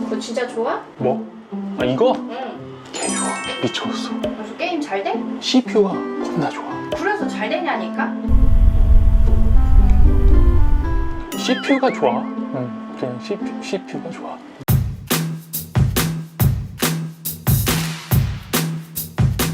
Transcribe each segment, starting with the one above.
그거 진짜 좋아? 뭐? 아 이거? 응. 개 좋아. 미쳤어. 그래서 게임 잘 돼? CPU가 겁나 좋아. 그래서 잘 되냐니까? CPU가 좋아. 응, 그냥 CPU가 좋아.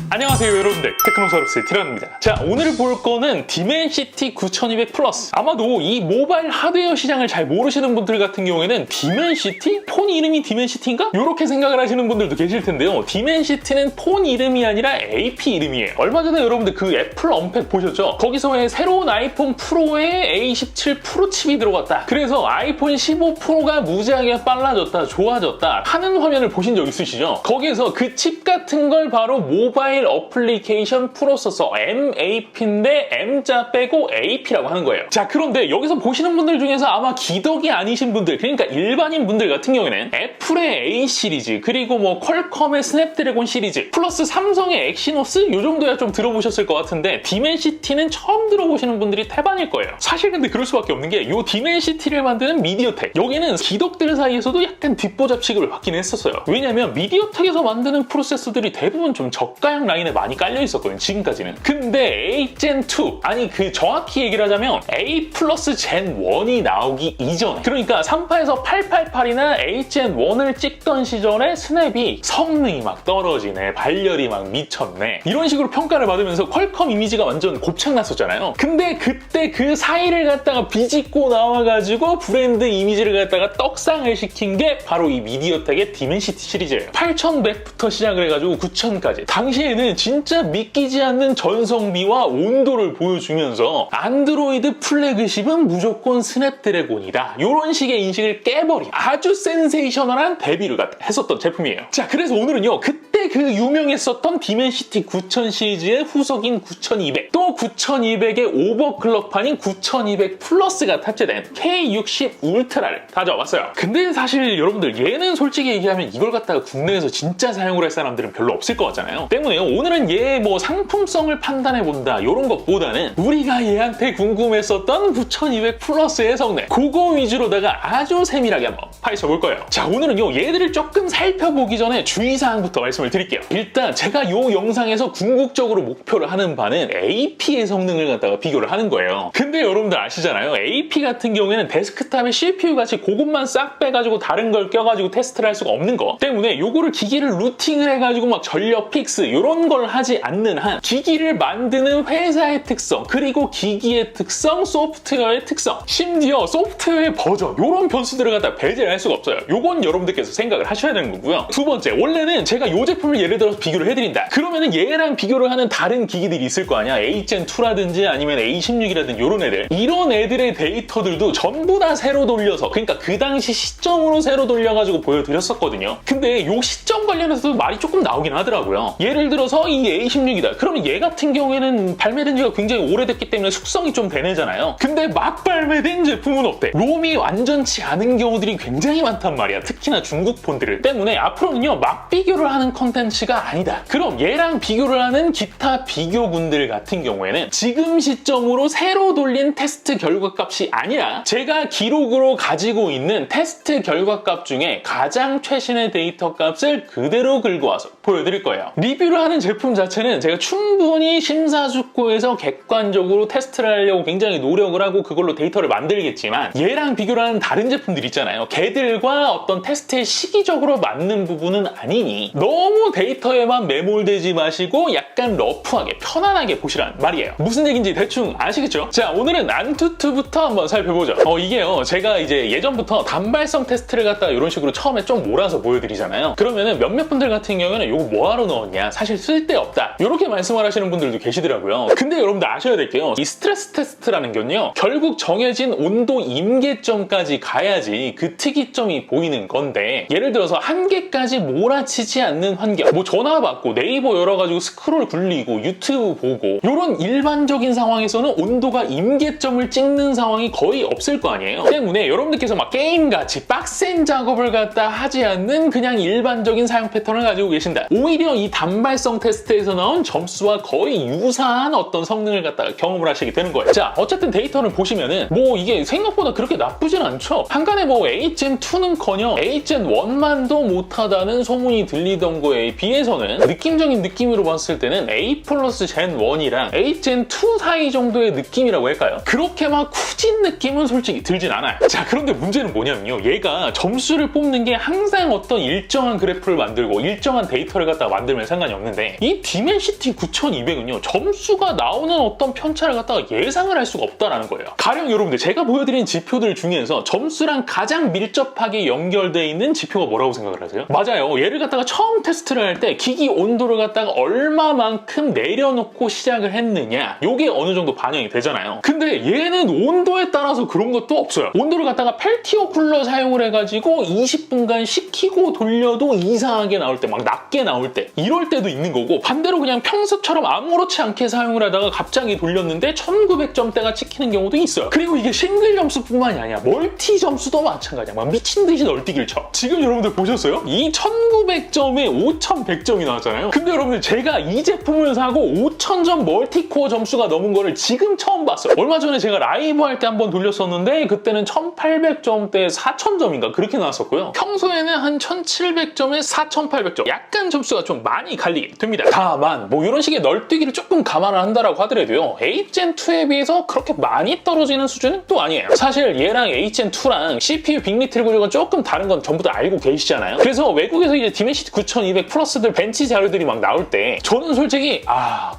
안녕하세요 여러분들, 테크노서비스의 티란입니다. 자, 오늘 볼 거는 디멘시티 9200 플러스. 아마도 이 모바일 하드웨어 시장을 잘 모르시는 분들 같은 경우에는 디멘시티? 폰 이름이 디멘시티인가? 이렇게 생각을 하시는 분들도 계실 텐데요. 디멘시티는 폰 이름이 아니라 AP 이름이에요. 얼마 전에 여러분들 그 애플 언팩 보셨죠? 거기서 왜 새로운 아이폰 프로에 A17 프로 칩이 들어갔다, 그래서 아이폰 15 프로가 무지하게 빨라졌다, 좋아졌다 하는 화면을 보신 적 있으시죠? 거기에서 그 칩 같은 걸 바로 모바일 어플리케이션 프로세서 MAP인데 M자 빼고 AP라고 하는 거예요. 자, 그런데 여기서 보시는 분들 중에서 아마 기덕이 아니신 분들, 그러니까 일반인 분들 같은 경우에는 애플의 A 시리즈, 그리고 뭐 퀄컴의 스냅드래곤 시리즈, 플러스 삼성의 엑시노스 요 정도야 좀 들어보셨을 것 같은데, 디멘시티는 처음 들어보시는 분들이 태반일 거예요. 사실 근데 그럴 수밖에 없는 게, 요 디멘시티를 만드는 미디어텍, 여기는 기덕들 사이에서도 약간 뒷보잡 취급을 받긴 했었어요. 왜냐면 미디어텍에서 만드는 프로세서들이 대부분 좀 저가형 라인에 많이 깔려 있었거든요, 지금까지는. 근데 A gen2, 아니 그 정확히 얘기를 하자면 A 플러스 gen1이 나오기 이전에, 그러니까 38에서 888이나 A gen1을 찍던 시절에 스냅이 성능이 막 떨어지네, 발열이 막 미쳤네, 이런 식으로 평가를 받으면서 퀄컴 이미지가 완전 곱창났었잖아요. 근데 그때 그 사이를 갖다가 비집고 나와가지고 브랜드 이미지를 갖다가 떡상을 시킨 게 바로 이 미디어텍의 디멘시티 시리즈예요. 8100부터 시작을 해가지고 9000까지. 당시에는 진짜 믿기지 않는 전성비와 온도를 보여주면서 안드로이드 플래그십은 무조건 스냅드래곤이다, 이런 식의 인식을 깨버린 아주 센세이셔널한 데뷔를 했었던 제품이에요. 자, 그래서 오늘은요, 그때 그 유명했었던 디멘시티 9000 시리즈의 후속인 9200, 또 9200의 오버클럭판인 9200 플러스가 탑재된 K60 울트라를 가져와봤어요. 근데 사실 여러분들, 얘는 솔직히 얘기하면 이걸 갖다가 국내에서 진짜 사용을 할 사람들은 별로 없을 것 같잖아요. 때문에 오늘은 얘 뭐 상품성을 판단해본다 이런 것보다는 우리가 얘한테 궁금했었던 9200 플러스의 성능, 그거 위주로다가 아주 세밀하게 한번 파헤쳐볼 거예요. 자, 오늘은요, 얘들을 조금 살펴보기 전에 주의사항부터 말씀을 드릴게요. 일단 제가 요 영상에서 궁극적으로 목표를 하는 바는 AP의 성능을 갖다가 비교를 하는 거예요. 근데 여러분들 아시잖아요, AP 같은 경우에는 데스크탑에 CPU 같이 그것만 싹 빼가지고 다른 걸 껴가지고 테스트를 할 수가 없는 거 때문에 요거를 기기를 루팅을 해가지고 막 전력 픽스 이런 걸 하지 않는 한, 기기를 만드는 회사의 특성, 그리고 기기의 특성, 소프트웨어의 특성, 심지어 소프트웨어의 버전, 이런 변수들을 갖다 배제를 할 수가 없어요. 요건 여러분들께서 생각을 하셔야 되는 거고요. 두 번째, 원래는 제가 요 제품을 예를 들어서 비교를 해드린다, 그러면은 얘랑 비교를 하는 다른 기기들이 있을 거 아니야. A gen2라든지 아니면 A16이라든지 요런 애들, 이런 애들의 데이터들도 전부 다 새로 돌려서, 그러니까 그 당시 시점으로 새로 돌려가지고 보여드렸었거든요. 근데 요 시점 관련해서도 말이 조금 나오긴 하더라고요. 예를 들어서 이 A16이다, 그러면 얘 같은 경우에는 발매된 지가 굉장히 오래됐기 때문에 숙성이 좀 되네잖아요. 근데 막 발매된 제품은 어때? 롬이 완전치 않은 경우들이 굉장히 많단 말이야, 특히나 중국 폰들을. 때문에 앞으로는요, 막 비교를 하는 컨텐츠가 아니다. 그럼 얘랑 비교를 하는 기타 비교군들 같은 경우에는 지금 시점으로 새로 돌린 테스트 결과값이 아니라 제가 기록으로 가지고 있는 테스트 결과값 중에 가장 최신의 데이터 값을 그대로 긁어와서 보여드릴 거예요. 리뷰를 하는 제품 자체는 제가 충분히 심사숙고해서 객관적으로 테스트를 하려고 굉장히 노력을 하고 그걸로 데이터를 만들겠지만, 얘랑 비교를 하는 다른 제품들 있잖아요, 걔들과 어떤 테스트에 시기적으로 맞는 부분은 아니니 너무 데이터에만 매몰되지 마시고 약간 러프하게 편안하게 보시라는 말이에요. 무슨 얘기인지 대충 아시겠죠? 자, 오늘은 안투투부터 한번 살펴보죠. 이게요, 제가 이제 예전부터 단발성 테스트를 갖다가 이런 식으로 처음에 좀 몰아서 보여드리잖아요. 그러면은 몇몇 분들 같은 경우에는 이거 뭐하러 넣었냐, 사실 쓸데없다, 이렇게 말씀을 하시는 분들도 계시더라고요. 근데 여러분들 아셔야 될 게요, 이 스트레스 테스트라는 건요, 결국 정해진 온도 임계점까지 가야지 그 특이점이 보이는 건데, 예를 들어서 한계까지 몰아치지 않는 환경, 뭐 전화 받고 네이버 열어가지고 스크롤 굴리고 유튜브 보고 이런 일반적인 상황에서는 온도가 임계점을 찍는 상황이 거의 없을 거 아니에요. 때문에 여러분들께서 막 게임같이 빡센 작업을 갖다 하지 않는 그냥 일반적인 사용 패턴을 가지고 계신다, 오히려 이 단발성 테스트에서 나온 점수와 거의 유사한 어떤 성능을 갖다가 경험을 하시게 되는 거예요. 자, 어쨌든 데이터를 보시면은 뭐 이게 생각보다 그렇게 나쁘진 않죠. 한간에 뭐 8gen2는커녕 8gen1만도 못하다는 소문이 들리던 거에 비해서는 느낌적인 느낌으로 봤을 때는 8 플러스 gen1이랑 8gen2 사이 정도의 느낌이라고 할까요? 그렇게 막 후진 느낌은 솔직히 들진 않아요. 자, 그런데 문제는 뭐냐면요. 얘가 점수를 뽑는 게 항상 어떤 일정한 그래프를 만들고 일정한 데이터를 갖다가 만들면 상관이 없는데 이 디멘시티 9200은요. 점수가 나오는 어떤 편차를 갖다가 예상을 할 수가 없다라는 거예요. 가령 여러분들 제가 보여드린 지표들 중에서 점수랑 가장 밀접하게 연결되어 있는 지표가 뭐라고 생각을 하세요? 맞아요. 얘를 갖다가 처음 테스트를 할 때 기기 온도를 갖다가 얼마만큼 내려놓고 시작을 했느냐 요게 어느 정도 반영이 되잖아요. 근데 얘는 온도에 따라서 그런 것도 없어요. 온도를 갖다가 펠티어 쿨러 사용을 해가지고 20분간 식히고 돌려도 이상하게 나올 때 막 낮게 나올 때 이럴 때도 있는 거고 반대로 그냥 평소처럼 아무렇지 않게 사용을 하다가 갑자기 돌렸는데 1900점대가 찍히는 경우도 있어요. 그리고 이게 싱글 점수뿐만이 아니야. 멀티 점수도 마찬가지야. 막 미친 듯이 널뛰기를 쳐. 지금 여러분들 보셨어요? 이 1900점에 5100점이 나왔잖아요. 근데 여러분들 제가 이 제품을 사고 5000점 멀티코어 점수가 넘은 거를 지금 처음 봤어요. 얼마 전에 제가 라이브 할 때 한번 돌렸었는데 그때는 1800점대에 4000점인가 그렇게 나왔었고요. 평소에는 한 1700점에 4800점. 약간 점수가 좀 많이 갈리게 됩니다. 다만 뭐 이런 식의 널뛰기를 조금 감안을 한다라고 하더라도요. 8gen2에 비해서 그렇게 많이 떨어지는 수준은 또 아니에요. 사실 얘랑 8gen2랑 CPU 빅리틀 구조가 조금 다른 건 전부 다 알고 계시잖아요. 그래서 외국에서 이제 디멘시티 9200 플러스들 벤치 자료들이 막 나올 때 저는 솔직히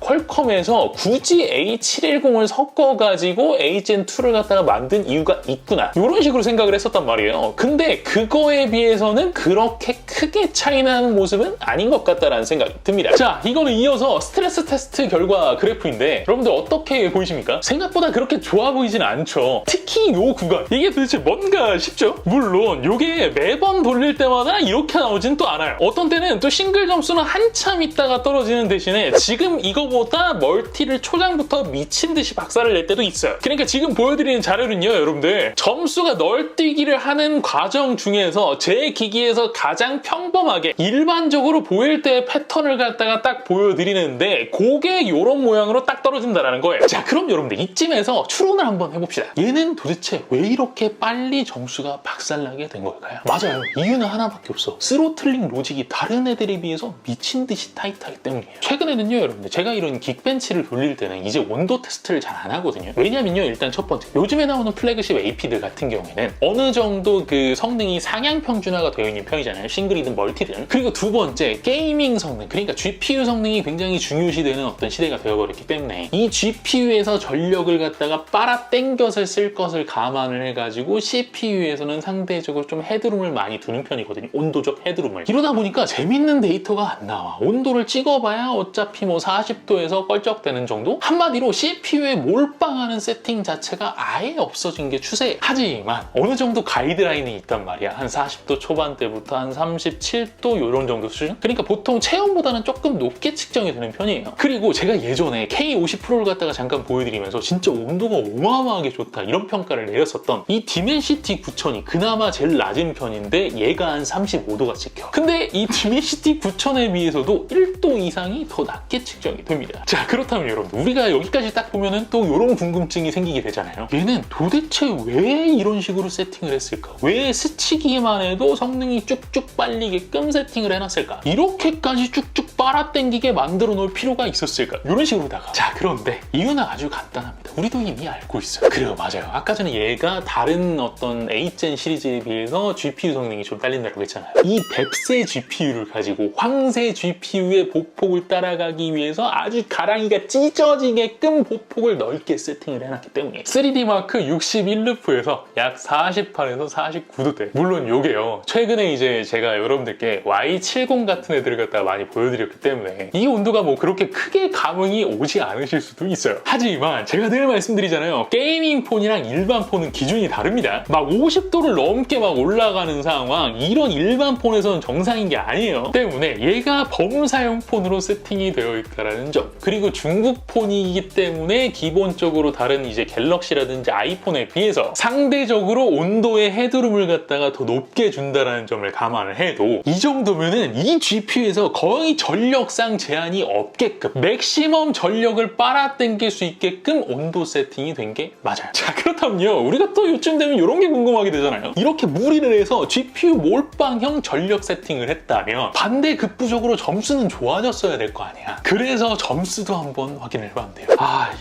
퀄컴에서 굳이 A710을 섞어가지고 8gen2를 갖다가 만든 이유가 있구나 이런 식으로 생각을 했었단 말이에요. 근데 그거에 비해서는 그렇게 크게 차이 나는 모습은 아닌 것 같다라는 생각이 듭니다. 자, 이거는 이어서 스트레스 테스트 결과 그래프인데 여러분들 어떻게 보이십니까? 생각보다 그렇게 좋아 보이진 않죠. 특히 요 구간 이게 도대체 뭔가 싶죠? 물론 요게 매번 돌릴 때마다 이렇게 나오진 또 않아요. 어떤 때는 또 싱글 점수는 한참 있다가 떨어지는 대신에 지금 이거보다 멀티를 초장부터 미친 듯이 박살을 낼 때도 있어요. 그러니까 지금 보여드리는 자료는요, 여러분들 점수가 널뛰기를 하는 과정 중에서 제 기기에서 가장 평범하게 일반적으로 보일 때의 패턴을 갖다가 딱 보여드리는데 그게 이런 모양으로 딱 떨어진다라는 거예요. 자, 그럼 여러분들 이쯤에서 추론을 한번 해봅시다. 얘는 도대체 왜 이렇게 빨리 점수가 박살나게 된 걸까요? 맞아요. 이유는 하나밖에 없어. 스로틀링 로직이 다른 애들에 비해서 미친 듯이 타이트하기 때문이에요. 최근에는요, 여러분들 제가 이런 긱벤치를 돌릴 때는 이제 온도 테스트를 잘 안 하거든요. 왜냐면요, 일단 첫 번째 요즘에 나오는 플래그십 AP들 같은 경우에는 어느 정도 그 성능이 상향 평준화가 되어 있는 편이잖아요. 싱글이든 멀티든. 그리고 두 번째 게이밍 성능, 그러니까 GPU 성능이 굉장히 중요시되는 어떤 시대가 되어버렸기 때문에 이 GPU에서 전력을 갖다가 빨아 당겨서 쓸 것을 감안을 해가지고 CPU에서는 상대적으로 좀 헤드룸을 많이 두는 편이거든요. 온도적 헤드룸을. 이러다 보니까 재밌는 데이터가 안 나와. 온도를 찍어봐야 어차피 뭐 40도에서 껄쩍대는 정도? 한마디로 CPU에 몰빵하는 세팅 자체가 아예 없어진 게 추세. 하지만 어느 정도 가이드라인이 있단 말이야. 한 40도 초반대부터 한 37도 이런 정도 수준? 그러니까 보통 체온보다는 조금 높게 측정이 되는 편이에요. 그리고 제가 예전에 K50 프로를 갖다가 잠깐 보여드리면서 진짜 온도가 어마어마하게 좋다 이런 평가를 내렸었던 이 디멘시티 9000이 그나마 제일 낮은 편인데 얘가 한 35도가 찍혀. 근데 이 디멘시티 9000에 비해서도 1도 이상이 더 낮게 측정이 됩니다. 자, 그렇다면 여러분 우리가 여기까지 딱 보면은 또 이런 궁금증이 생기게 되잖아요. 얘는 도대체 왜 이런 식으로 세팅을 했을까? 왜 스치기만 해도 성능이 쭉쭉 빨리게끔 세팅을 해놨을까? 이렇게까지 쭉쭉 빨아당기게 만들어 놓을 필요가 있었을까? 이런 식으로다가. 자, 그런데 이유는 아주 간단합니다. 우리도 이미 알고 있어요. 그래요, 맞아요. 아까 전에 얘가 다른 어떤 8젠 시리즈에 비해서 GPU 성능이 좀 딸린다고 했잖아요. 이 뱁새 GPU를 가지고 황새 GPU의 보폭을 따라가기 위해서 아주 가랑이가 찢어지게끔 보폭을 넓게 세팅을 해놨기 때문에 3D 마크 61루프에서 약 48에서 49도대. 물론 요게요, 최근에 이제 제가 여러분들께 Y70 같은 애들을 갖다가 많이 보여드렸기 때문에 이 온도가 뭐 그렇게 크게 감흥이 오지 않으실 수도 있어요. 하지만 제가 늘 말씀드리잖아요. 게이밍 폰이랑 일반 폰은 기준이 다릅니다. 막 50도를 넘게 막 올라가는 상황, 이런 일반 폰에서는 정상인 게 아니에요. 때문에 얘가 범사용 폰으로 세팅이 되어 있다는 점, 그리고 중국 폰이기 때문에 기본적으로 다른 이제 갤럭시라든지 아이폰에 비해서 상대적으로 온도의 헤드룸을 갖다가 더 높게 준다는 점을 감안을 해도 이 정도면은 이 GPU에서 거의 전력상 제한이 없게끔 맥시멈 전력을 빨아당길 수 있게끔 온도 세팅이 된 게 맞아요. 자, 그렇다면요, 우리가 또 요즘 되면 이런 게 궁금하게 되잖아요. 이렇게 무리를 해서 GPU 몰빵형 전력 세팅을 했다면 반대급부적으로 점수는 좋아졌어야 될 거 아니야. 그래서 점수도 한번 확인을 해봤는데요.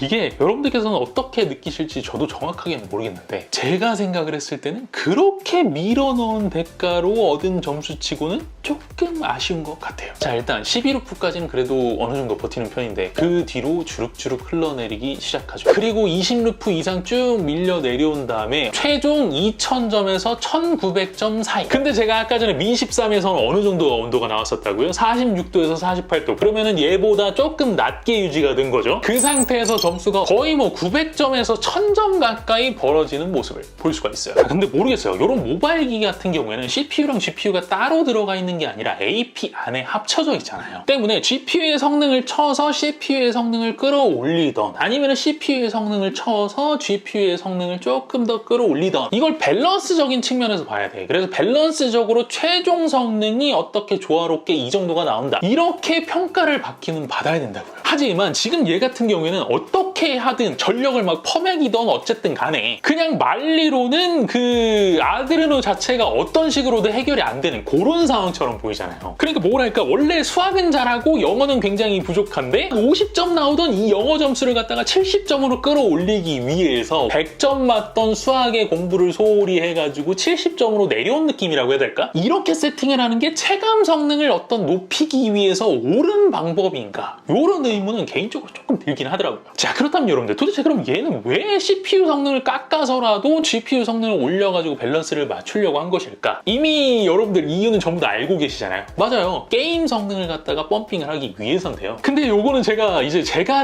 이게 여러분들께서는 어떻게 느끼실지 저도 정확하게는 모르겠는데, 제가 생각을 했을 때는 그렇게 밀어넣은 대가로 얻은 점수치고는 조금 아쉬운 것 같아요. 자, 일단 11루프까지는 그래도 어느 정도 버티는 편인데 그 뒤로 주룩주룩 흘러내리기 시작하죠. 그리고 20루프 이상 쭉 밀려 내려온 다음에 최종 2000점에서 1900점 사이. 근데 제가 아까 전에 민13에서는 어느 정도 온도가 나왔었다고요? 46도에서 48도. 그러면은 얘보다 조금 낮게 유지가 된 거죠. 그 상태에서 점수가 거의 뭐 900점에서 1000점 가까이 벌어지는 모습을 볼 수가 있어요. 근데 모르겠어요. 이런 모바일 기기 같은 경우에는 CPU랑 GPU가 따로 들어가 있는 게 아니라 AP 안에 합쳐져 있잖아요. 때문에 GPU의 성능을 쳐서 CPU의 성능을 끌어올리던, 아니면 CPU의 성능을 쳐서 GPU의 성능을 조금 더 끌어올리던, 이걸 밸런스적인 측면에서 봐야 돼. 그래서 밸런스적으로 최종 성능이 어떻게 조화롭게 이 정도가 나온다, 이렇게 평가를 받기는 받아야 된다고요. 하지만 지금 얘 같은 경우에는 어떻게 하든 전력을 막 퍼먹이던 어쨌든 간에 그냥 말리로는 그 아드레노 자체가 어떤 식으로도 해결이 안 되는 그런 상황처럼 보이잖아요. 그러니까 뭐랄까, 원래 수학은 잘하고 영어는 굉장히 부족한데 50점 나오던 이 영어 점수를 갖다가 70점으로 끌어올리기 위해서 100점 맞던 수학의 공부를 소홀히 해가지고 70점으로 내려온 느낌이라고 해야 될까? 이렇게 세팅을 하는 게 체감 성능을 어떤 높이기 위해서 옳은 방법인가? 이런 의문은 개인적으로 조금 들긴 하더라고요. 자, 그렇다면 여러분들, 도대체 그럼 얘는 왜 CPU 성능을 깎아서라도 GPU 성능을 올려가지고 밸런스를 맞추려고 한 것일까? 이미 여러분들 이유는 전부 다 알고 계시잖아요. 맞아요. 게임 성능을 갖다가 펌핑을 하기 위해서인데요. 근데 요거는 제가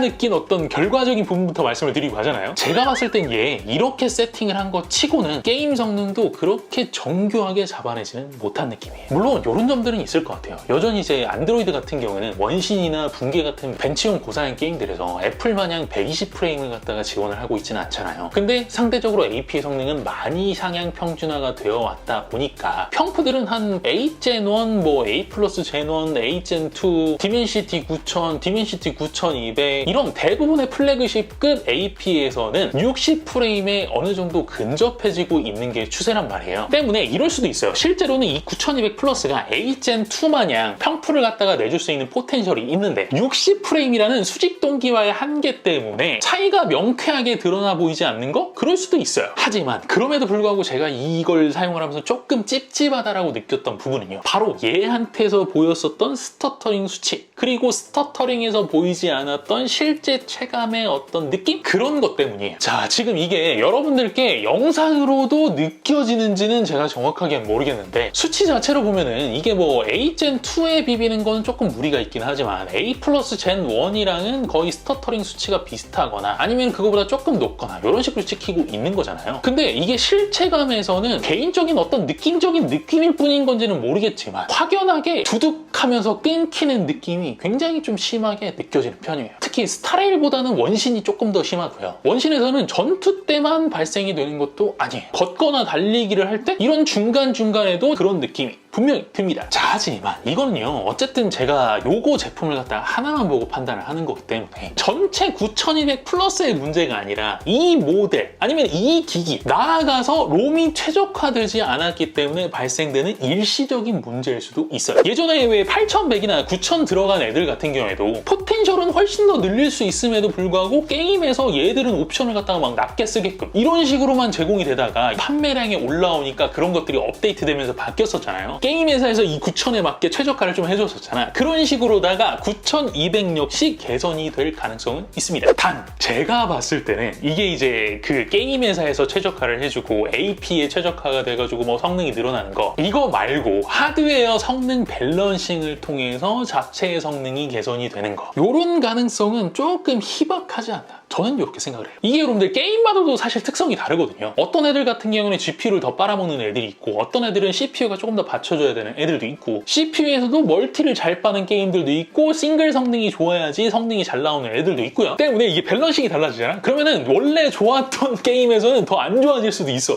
느낀 어떤 결과적인 부분부터 말씀을 드리고 하잖아요. 제가 봤을 땐 얘 이렇게 세팅을 한 것 치고는 게임 성능도 그렇게 정교하게 잡아내지는 못한 느낌이에요. 물론 이런 점들은 있을 것 같아요. 여전히 이제 안드로이드 같은 경우에는 원신이나 붕괴 같은 벤치용 고사양 게임들에서 애플 마냥 120프레임을 갖다가 지원을 하고 있지는 않잖아요. 근데 상대적으로 AP의 성능은 많이 상향 평준화가 되어 왔다 보니까 평프들은 한 8gen 1, 뭐 A 플러스 gen 1, A gen 2, 디멘시티 9000, 디멘시티 9200 이런 대부분의 플래그십급 AP에서는 60프레임에 어느 정도 근접해지고 있는 게 추세란 말이에요. 때문에 이럴 수도 있어요. 실제로는 이 9200 플러스가 A gen 2 마냥 평프를 갖다가 내줄 수 있는 포텐셜이 있는데 60프레임이라는 수직 동기와의 한계 때문에 차이가 명쾌하게 드러나 보이지 않는 거? 그럴 수도 있어요. 하지만 그럼에도 불구하고 제가 이걸 사용을 하면서 조금 찝찝하다라고 느꼈던 부분은요, 바로 얘한테서 보였었던 스터터링 수치, 그리고 스터터링에서 보이지 않았던 실제 체감의 어떤 느낌? 그런 것 때문이에요. 자, 지금 이게 여러분들께 영상으로도 느껴지는지는 제가 정확하게는 모르겠는데, 수치 자체로 보면은 이게 뭐 A gen 2에 비비는 건 조금 무리가 있긴 하지만 A 플러스 gen 1이랑은 거의 스터터링 수치가 비슷하거나 아니면 그거보다 조금 높거나 이런 식으로 찍히고 있는 거잖아요. 근데 이게 실체감에서는 개인적인 어떤 느낌적인 느낌일 뿐인 건지는 모르겠지만 확연하게 두둑하면서 끊기는 느낌이 굉장히 좀 심하게 느껴지는 편이에요. 특히 스타레일보다는 원신이 조금 더 심하고요. 원신에서는 전투 때만 발생이 되는 것도 아니에요. 걷거나 달리기를 할 때 이런 중간중간에도 그런 느낌이 분명히 듭니다. 자, 하지만 이거는요, 어쨌든 제가 요거 제품을 갖다가 하나만 보고 판단을 하는 거기 때문에 전체 9200 플러스의 문제가 아니라 이 모델 아니면 이 기기, 나아가서 롬이 최적화되지 않았기 때문에 발생되는 일시적인 문제일 수도 있어요. 예전에 왜 8100이나 9000 들어간 애들 같은 경우에도 포텐셜은 훨씬 더 늘릴 수 있음에도 불구하고 게임에서 얘들은 옵션을 갖다가 막 낮게 쓰게끔 이런 식으로만 제공이 되다가 판매량이 올라오니까 그런 것들이 업데이트되면서 바뀌었었잖아요. 게임 회사에서 이 9000에 맞게 최저가를 좀 해줬었잖아. 그런 식으로다가 9200 역시 개선이 될 가능성은 있습니다. 단 제가 봤을 때는 이게 이제 그 게임 회사에서 최저가를 해주고 AP에 최저가가 돼가지고 뭐 성능이 늘어나는 거, 이거 말고 하드웨어 성능 밸런싱을 통해서 자체의 성능이 개선이 되는 거, 이런 가능성은 조금 희박하지 않나, 저는 이렇게 생각을 해요. 이게 여러분들 게임마다도 사실 특성이 다르거든요. 어떤 애들 같은 경우는 GPU를 더 빨아먹는 애들이 있고, 어떤 애들은 CPU가 조금 더 받쳐줘야 되는 애들도 있고, CPU에서도 멀티를 잘 빠는 게임들도 있고, 싱글 성능이 좋아야지 성능이 잘 나오는 애들도 있고요. 때문에 이게 밸런싱이 달라지잖아? 그러면은 원래 좋았던 게임에서는 더 안 좋아질 수도 있어.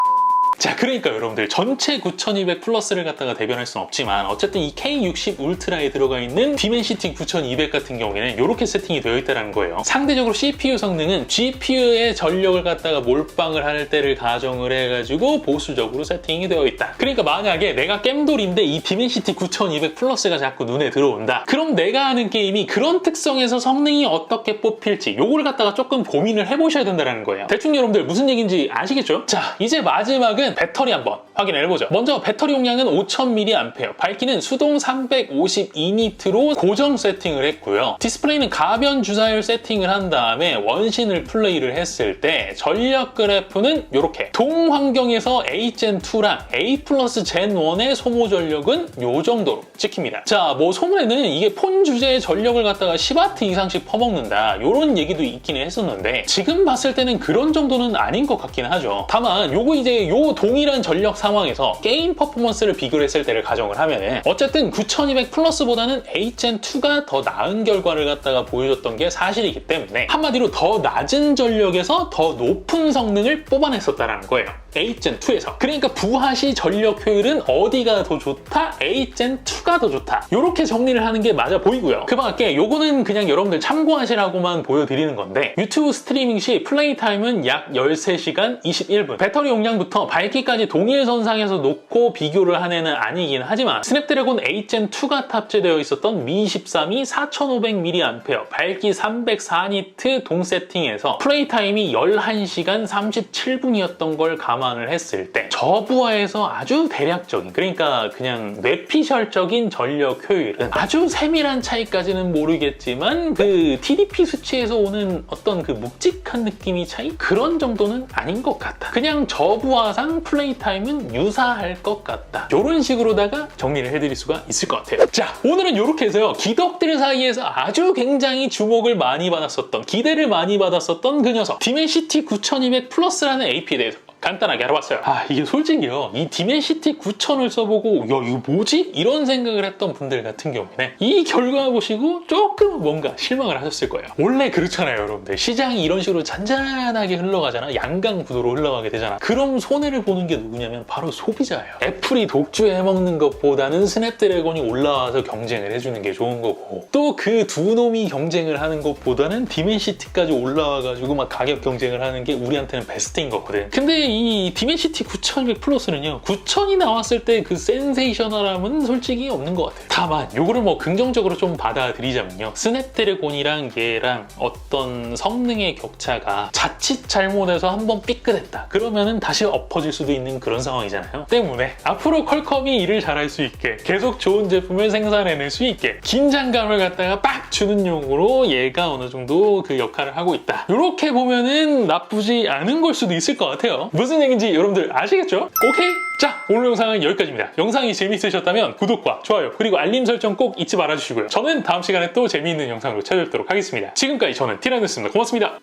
자, 그러니까 여러분들 전체 9200 플러스를 갖다가 대변할 수는 없지만 어쨌든 이 K60 울트라에 들어가 있는 디멘시티 9200 같은 경우에는 이렇게 세팅이 되어 있다는 거예요. 상대적으로 CPU 성능은 GPU의 전력을 갖다가 몰빵을 할 때를 가정을 해가지고 보수적으로 세팅이 되어 있다. 그러니까 만약에 내가 겜돌인데 이 디멘시티 9200 플러스가 자꾸 눈에 들어온다. 그럼 내가 하는 게임이 그런 특성에서 성능이 어떻게 뽑힐지 요걸 갖다가 조금 고민을 해보셔야 된다는 거예요. 대충 여러분들 무슨 얘기인지 아시겠죠? 자, 이제 마지막은 배터리 한번 확인을 해보죠. 먼저 배터리 용량은 5000mAh, 밝기는 수동 352니트로 고정 세팅을 했고요. 디스플레이는 가변 주사율 세팅을 한 다음에 원신을 플레이를 했을 때 전력 그래프는 이렇게 동 환경에서 A젠2랑 A 플러스 젠1의 소모 전력은 요 정도로 찍힙니다. 자, 뭐 소문에는 이게 폰 주제의 전력을 갖다가 10W 이상씩 퍼먹는다 이런 얘기도 있긴 했었는데 지금 봤을 때는 그런 정도는 아닌 것 같긴 하죠. 다만 요거 이제 요 동일한 전력 상황에서 게임 퍼포먼스를 비교를 했을 때를 가정을 하면 어쨌든 9200 플러스보다는 A젠2가 더 나은 결과를 갖다가 보여줬던 게 사실이기 때문에 한마디로 더 낮은 전력에서 더 높은 성능을 뽑아냈었다는 거예요. A젠2에서. 그러니까 부하시 전력 효율은 어디가 더 좋다? A젠2가 더 좋다. 이렇게 정리를 하는 게 맞아 보이고요. 그 밖에 요거는 그냥 여러분들 참고하시라고만 보여드리는 건데 유튜브 스트리밍 시 플레이 타임은 약 13시간 21분. 배터리 용량부터 밝기까지 동일 선상에서 놓고 비교를 한 애는 아니긴 하지만 스냅드래곤 A젠2가 탑재되어 있었던 미13이 4500mAh, 밝기 304니트 동 세팅에서 플레이 타임이 11시간 37분이었던 걸 감안을 했을 때 저부하에서 아주 대략적인, 그러니까 그냥 뇌피셜적인 전력 효율은 아주 세밀한 차이까지는 모르겠지만 그 TDP 수치에서 오는 어떤 그 묵직한 느낌이 차이? 그런 정도는 아닌 것 같다. 그냥 저부하상 플레이 타임은 유사할 것 같다. 이런 식으로다가 정리를 해드릴 수가 있을 것 같아요. 자, 오늘은 이렇게 해서요. 기덕들 사이에서 아주 굉장히 주목을 많이 받았었던, 기대를 많이 받았었던 그 녀석 디멘시티 9200 플러스라는 AP에 대해서 간단하게 알아봤어요. 이게 솔직히요, 이 디멘시티 9000을 써보고 야 이거 뭐지? 이런 생각을 했던 분들 같은 경우에는 이 결과 보시고 조금 뭔가 실망을 하셨을 거예요. 원래 그렇잖아요 여러분들. 시장이 이런 식으로 잔잔하게 흘러가잖아. 양강 구도로 흘러가게 되잖아. 그럼 손해를 보는 게 누구냐면 바로 소비자예요. 애플이 독주해먹는 것보다는 스냅드래곤이 올라와서 경쟁을 해주는 게 좋은 거고, 또 그 두 놈이 경쟁을 하는 것보다는 디멘시티까지 올라와가지고 막 가격 경쟁을 하는 게 우리한테는 베스트인 거거든. 근데 이 디멘시티 9200 플러스는요 9000이 나왔을 때 그 센세이셔널함은 솔직히 없는 것 같아요. 다만 요거를 뭐 긍정적으로 좀 받아들이자면요, 스냅드래곤이랑 얘랑 어떤 성능의 격차가 자칫 잘못해서 한번 삐끗했다 그러면은 다시 엎어질 수도 있는 그런 상황이잖아요. 때문에 앞으로 퀄컴이 일을 잘할 수 있게 계속 좋은 제품을 생산해낼 수 있게 긴장감을 갖다가 빡 주는 용으로 얘가 어느 정도 그 역할을 하고 있다. 이렇게 보면은 나쁘지 않은 걸 수도 있을 것 같아요. 무슨 얘기인지 여러분들 아시겠죠? 오케이? 자, 오늘 영상은 여기까지입니다. 영상이 재밌으셨다면 구독과 좋아요 그리고 알림 설정 꼭 잊지 말아주시고요. 저는 다음 시간에 또 재미있는 영상으로 찾아뵙도록 하겠습니다. 지금까지 저는 티라노였습니다. 고맙습니다.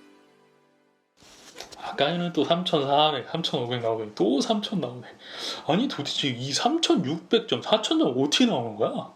아까는 또 3400, 3500 나오네. 또 3000 나오네. 아니 도대체 이 3600점, 4000점 어떻게 나오는 거야?